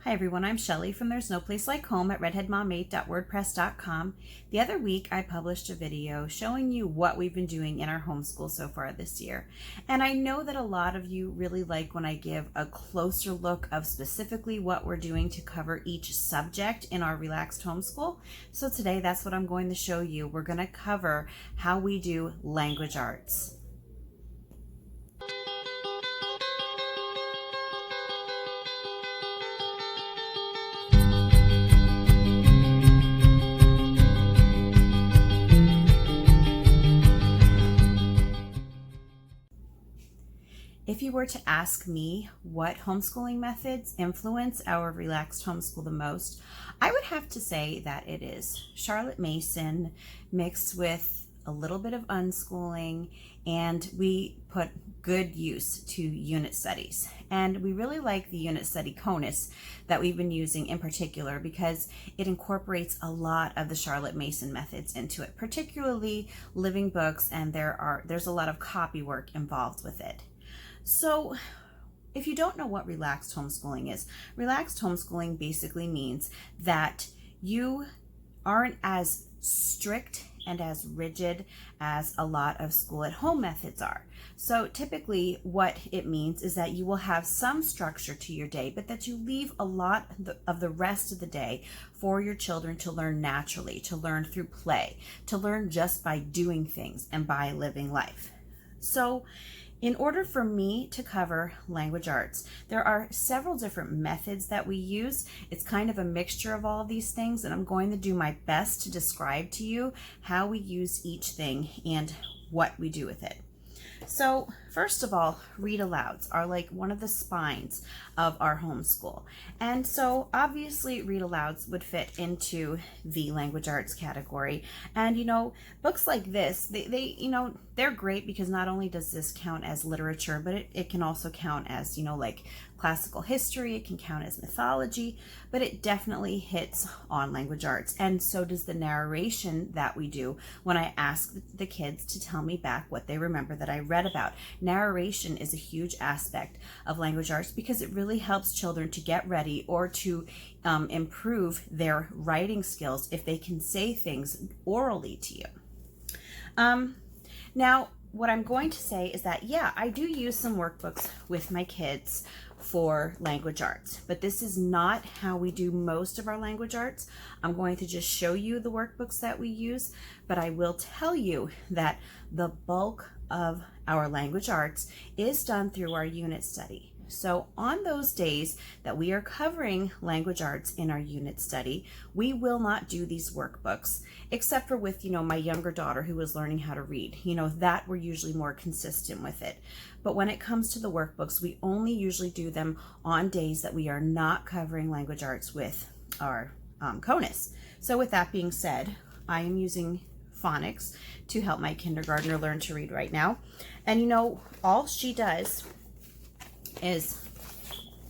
Hi everyone, I'm Shelly from There's No Place Like Home at redheadmom8.wordpress.com. The other week I published a video showing you what we've been doing in our homeschool so far this year. And I know that a lot of you really like when I give a closer look of specifically what we're doing to cover each subject in our relaxed homeschool. So today that's what I'm going to show you. We're going to cover how we do language arts. If you were to ask me what homeschooling methods influence our relaxed homeschool the most, I would have to say that it is Charlotte Mason mixed with a little bit of unschooling, and we put good use to unit studies. And we really like the unit study CONUS that we've been using in particular because it incorporates a lot of the Charlotte Mason methods into it, particularly living books, and there's a lot of copy work involved with it. So if you don't know what relaxed homeschooling is, relaxed homeschooling basically means that you aren't as strict and as rigid as a lot of school at home methods are. So typically what it means is that you will have some structure to your day, but that you leave a lot of the rest of the day for your children to learn naturally, to learn through play, to learn just by doing things and by living life. So in order for me to cover language arts, there are several different methods that we use. It's kind of a mixture of all of these things, and I'm going to do my best to describe to you how we use each thing and what we do with it. So first of all, read alouds are like one of the spines of our homeschool. And so obviously read alouds would fit into the language arts category. And books like this, they're great because not only does this count as literature, but it can also count as, like classical history, it can count as mythology, but it definitely hits on language arts. And so does the narration that we do when I ask the kids to tell me back what they remember that I read about. Narration is a huge aspect of language arts because it really helps children to get ready or to improve their writing skills if they can say things orally to you. Now, what I'm going to say is that, yeah, I do use some workbooks with my kids for language arts, but this is not how we do most of our language arts. I'm going to just show you the workbooks that we use, but I will tell you that the bulk of our language arts is done through our unit study. So on those days that we are covering language arts in our unit study, we will not do these workbooks, except for with, my younger daughter who was learning how to read. That we're usually more consistent with it. But when it comes to the workbooks, we only usually do them on days that we are not covering language arts with our CONUS. So with that being said, I am using phonics to help my kindergartner learn to read right now. And all she does is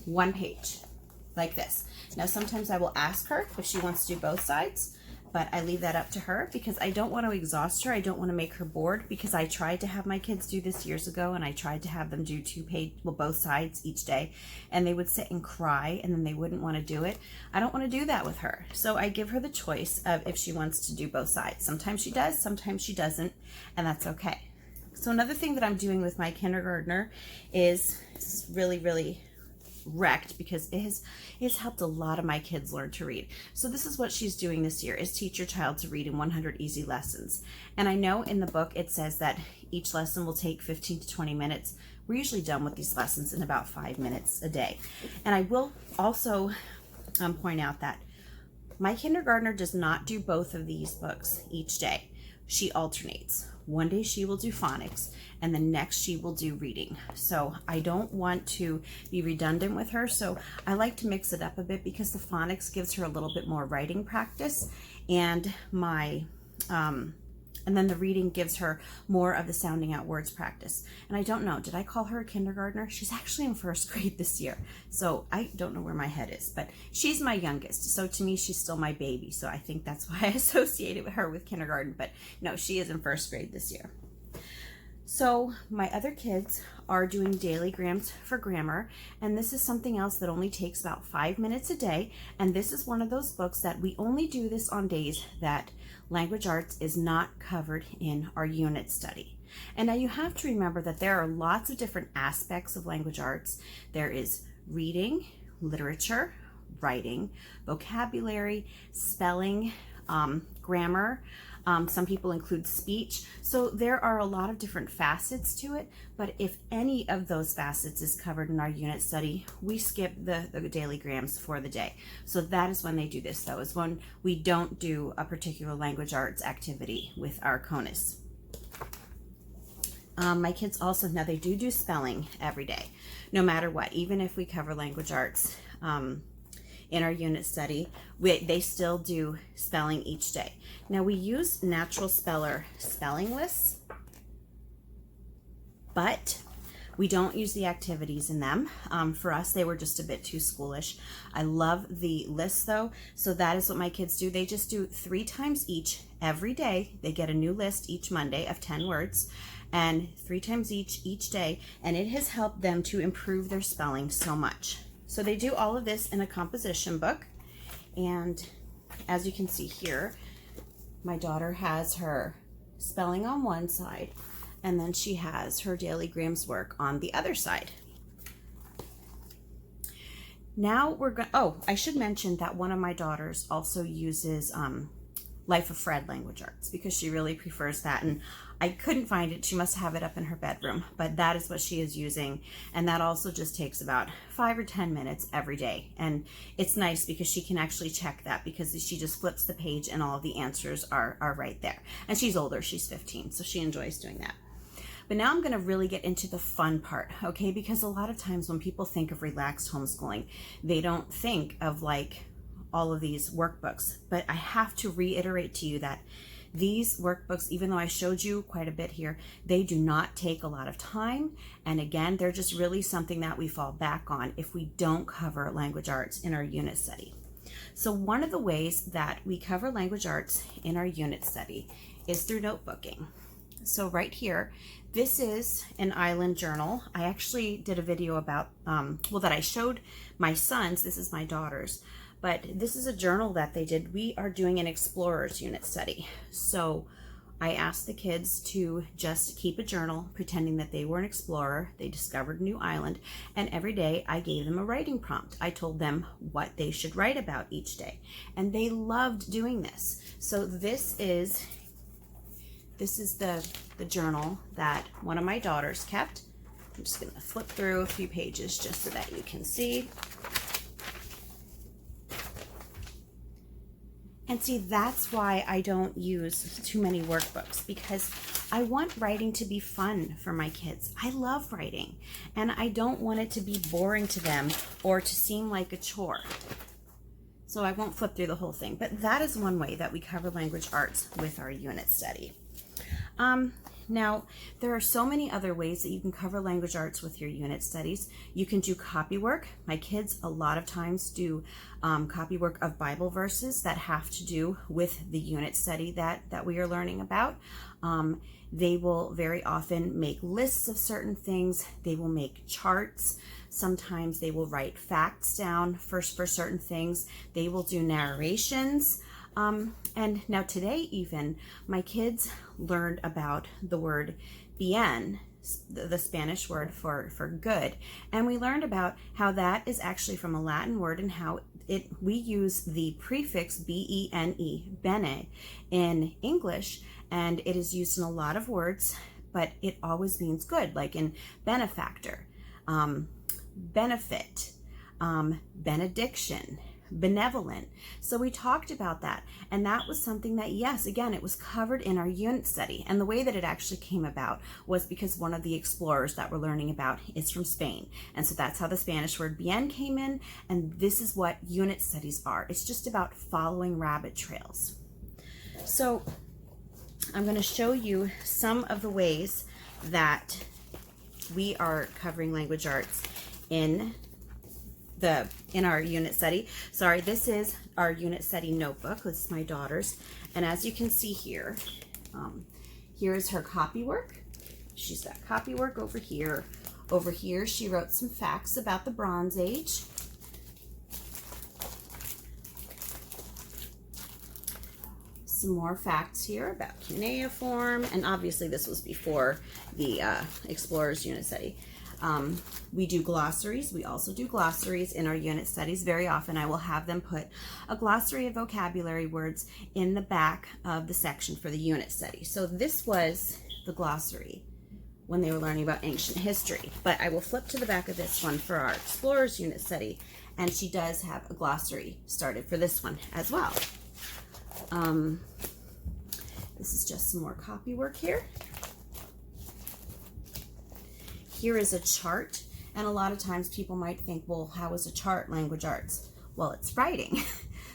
one page like this. Now sometimes I will ask her if she wants to do both sides, but I leave that up to her because I don't want to exhaust her. I don't want to make her bored because I tried to have my kids do this years ago, and I tried to have them do both sides each day, and they would sit and cry and then they wouldn't want to do it. I don't want to do that with her. So I give her the choice of if she wants to do both sides. Sometimes she does, sometimes she doesn't, and that's okay. So another thing that I'm doing with my kindergartner is really wrecked because it has helped a lot of my kids learn to read. So this is what she's doing this year, is teach your child to read in 100 easy lessons. And I know in the book it says that each lesson will take 15 to 20 minutes. We're usually done with these lessons in about 5 minutes a day. And I will also point out that my kindergartner does not do both of these books each day. She alternates. One day she will do phonics, and the next she will do reading. So I don't want to be redundant with her, so I like to mix it up a bit because the phonics gives her a little bit more writing practice, and and then the reading gives her more of the sounding out words practice. And I don't know, did I call her a kindergartner? She's actually in first grade this year, so I don't know where my head is, but she's my youngest, so to me she's still my baby, so I think that's why I associated her with kindergarten, but no, she is in first grade this year. So my other kids are doing daily grams for grammar, and this is something else that only takes about 5 minutes a day, and this is one of those books that we only do this on days that language arts is not covered in our unit study. And now you have to remember that there are lots of different aspects of language arts. There is reading, literature, writing, vocabulary, spelling, grammar. Some people include speech. So there are a lot of different facets to it, but if any of those facets is covered in our unit study, we skip the daily grams for the day. So that is when they do this, though, is when we don't do a particular language arts activity with our CONUS. My kids also, now they do spelling every day, no matter what, even if we cover language arts in our unit study, they still do spelling each day. Now we use natural speller spelling lists, but we don't use the activities in them. For us, they were just a bit too schoolish. I love the lists though, so that is what my kids do. They just do 3 times each every day. They get a new list each Monday of 10 words, and 3 times each day, and it has helped them to improve their spelling so much. So they do all of this in a composition book, and as you can see here, my daughter has her spelling on one side, and then she has her daily grams work on the other side. Now we're going, oh, I should mention that one of my daughters also uses Life of Fred language arts because she really prefers that, and I couldn't find it. She must have it up in her bedroom, but that is what she is using, and that also just takes about 5 or 10 minutes every day. And it's nice because she can actually check that, because she just flips the page and all of the answers are right there. And she's older, she's 15, so she enjoys doing that. But now I'm going to really get into the fun part, okay? Because a lot of times when people think of relaxed homeschooling, they don't think of like all of these workbooks. But I have to reiterate to you that these workbooks, even though I showed you quite a bit here, they do not take a lot of time. And again, they're just really something that we fall back on if we don't cover language arts in our unit study. So one of the ways that we cover language arts in our unit study is through notebooking. So right here, this is an island journal. I actually did a video about, that I showed my sons. This is my daughter's. But this is a journal that they did. We are doing an explorers unit study. So I asked the kids to just keep a journal, pretending that they were an explorer. They discovered a new island, and every day I gave them a writing prompt. I told them what they should write about each day, and they loved doing this. So this is the journal that one of my daughters kept. I'm just gonna flip through a few pages just so that you can see. And see, that's why I don't use too many workbooks, because I want writing to be fun for my kids. I love writing, and I don't want it to be boring to them or to seem like a chore. So I won't flip through the whole thing, but that is one way that we cover language arts with our unit study. Now, there are so many other ways that you can cover language arts with your unit studies. You can do copy work. My kids a lot of times do copy work of Bible verses that have to do with the unit study that we are learning about. They will very often make lists of certain things. They will make charts. Sometimes they will write facts down for certain things. They will do narrations. And now today even, my kids learned about the word bien, the Spanish word for good. And we learned about how that is actually from a Latin word, and how we use the prefix B-E-N-E, bene, in English, and it is used in a lot of words, but it always means good, like in benefactor, benefit, benediction, benevolent. So we talked about that, and that was something that, yes, again, it was covered in our unit study. And the way that it actually came about was because one of the explorers that we're learning about is from Spain, and so that's how the Spanish word bien came in. And this is what unit studies are. It's just about following rabbit trails. So I'm going to show you some of the ways that we are covering language arts in our unit study. Sorry, this is our unit study notebook. This is my daughter's, and as you can see here, here is her copy work. She's got copywork over here. Over here, she wrote some facts about the Bronze Age. Some more facts here about cuneiform, and obviously this was before the Explorers Unit Study. We do glossaries. We also do glossaries in our unit studies. Very often I will have them put a glossary of vocabulary words in the back of the section for the unit study. So this was the glossary when they were learning about ancient history. But I will flip to the back of this one for our Explorers Unit Study, and she does have a glossary started for this one as well. This is just some more copywork here. Here is a chart, and a lot of times people might think, well, how is a chart language arts? Well, it's writing.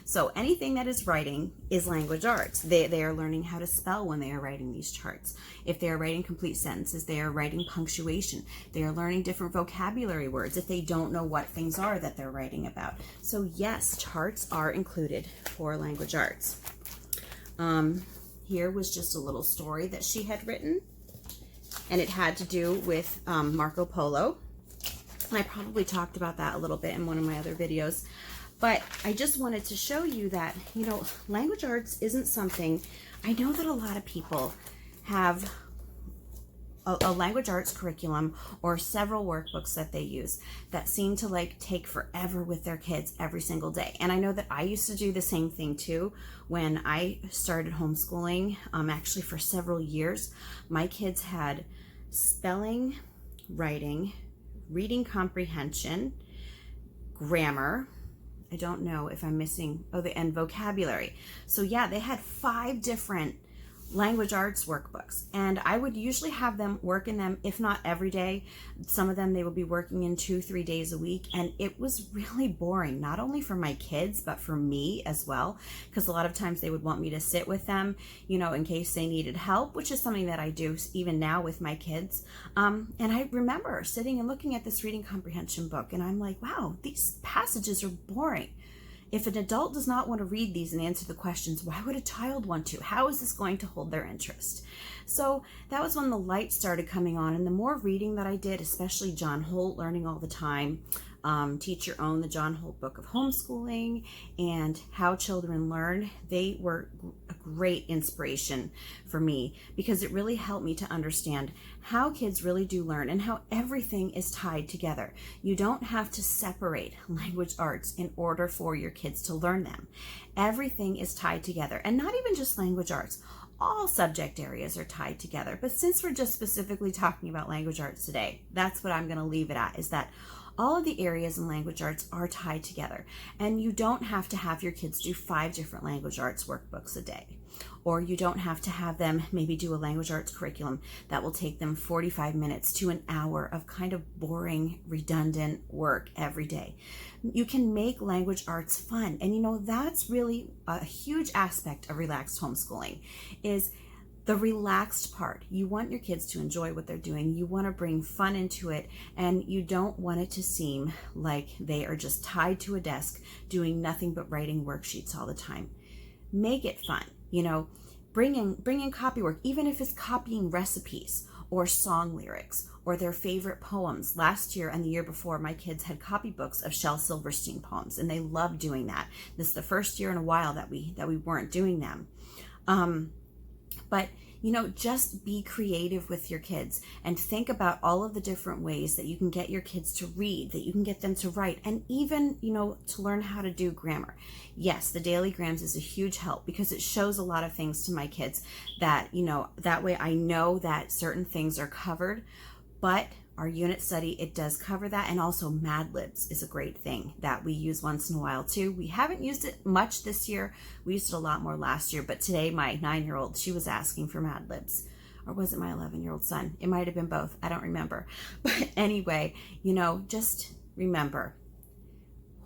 So anything that is writing is language arts. They are learning how to spell when they are writing these charts. If they are writing complete sentences, they are writing punctuation. They are learning different vocabulary words if they don't know what things are that they're writing about. So yes, charts are included for language arts. Here was just a little story that she had written, and it had to do with Marco Polo. And I probably talked about that a little bit in one of my other videos. But I just wanted to show you that, you know, language arts isn't something, I know that a lot of people have a language arts curriculum or several workbooks that they use that seem to like take forever with their kids every single day. And I know that I used to do the same thing too when I started homeschooling. Actually for several years, my kids had spelling, writing, reading comprehension, grammar. I don't know if I'm missing, and vocabulary. So yeah, they had 5 different language arts workbooks, and I would usually have them work in them, if not every day. Some of them they would be working in 2-3 days a week, and it was really boring, not only for my kids but for me as well, because a lot of times they would want me to sit with them, you know, in case they needed help, which is something that I do even now with my kids. And I remember sitting and looking at this reading comprehension book, and I'm like, wow, these passages are boring. If an adult does not want to read these and answer the questions, why would a child want to? How is this going to hold their interest? So that was when the light started coming on, and the more reading that I did, especially John Holt, Learning All the Time, Teach Your Own, the John Holt book of homeschooling, and How Children Learn, they were a great inspiration for me because it really helped me to understand how kids really do learn and how everything is tied together. You don't have to separate language arts in order for your kids to learn them. Everything is tied together, and not even just language arts. All subject areas are tied together. But since we're just specifically talking about language arts today, that's what I'm going to leave it at, is that all of the areas in language arts are tied together, and you don't have to have your kids do 5 different language arts workbooks a day, or you don't have to have them maybe do a language arts curriculum that will take them 45 minutes to an hour of kind of boring, redundant work every day. You can make language arts fun, and you know, that's really a huge aspect of relaxed homeschooling, is the relaxed part. You want your kids to enjoy what they're doing. You want to bring fun into it, and you don't want it to seem like they are just tied to a desk doing nothing but writing worksheets all the time. Make it fun. You know, bring in copywork, even if it's copying recipes or song lyrics or their favorite poems. Last year and the year before, my kids had copybooks of Shel Silverstein poems, and they loved doing that. This is the first year in a while that we weren't doing them. But, you know, just be creative with your kids and think about all of the different ways that you can get your kids to read, that you can get them to write, and even, you know, to learn how to do grammar. Yes, the daily grams is a huge help because it shows a lot of things to my kids that, you know, that way I know that certain things are covered, but our unit study, it does cover that. And also Mad Libs is a great thing that we use once in a while too. We haven't used it much this year. We used it a lot more last year, but today my 9-year-old, she was asking for Mad Libs. Or was it my 11-year-old son? It might have been both. I don't remember. But anyway, you know, just remember,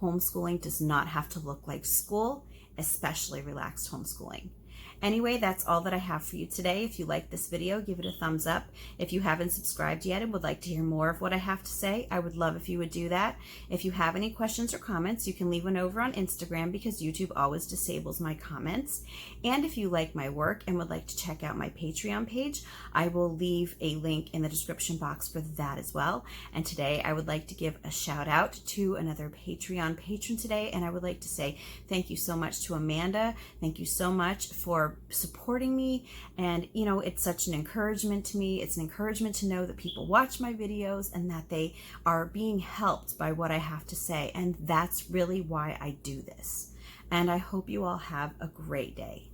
homeschooling does not have to look like school, especially relaxed homeschooling. Anyway, that's all that I have for you today. If you like this video, give it a thumbs up. If you haven't subscribed yet and would like to hear more of what I have to say, I would love if you would do that. If you have any questions or comments, you can leave one over on Instagram because YouTube always disables my comments. And if you like my work and would like to check out my Patreon page, I will leave a link in the description box for that as well. And today I would like to give a shout out to another Patreon patron today, and I would like to say thank you so much to Amanda. Thank you so much for supporting me, and it's such an encouragement to me. It's an encouragement to know that people watch my videos and that they are being helped by what I have to say, and that's really why I do this. And I hope you all have a great day.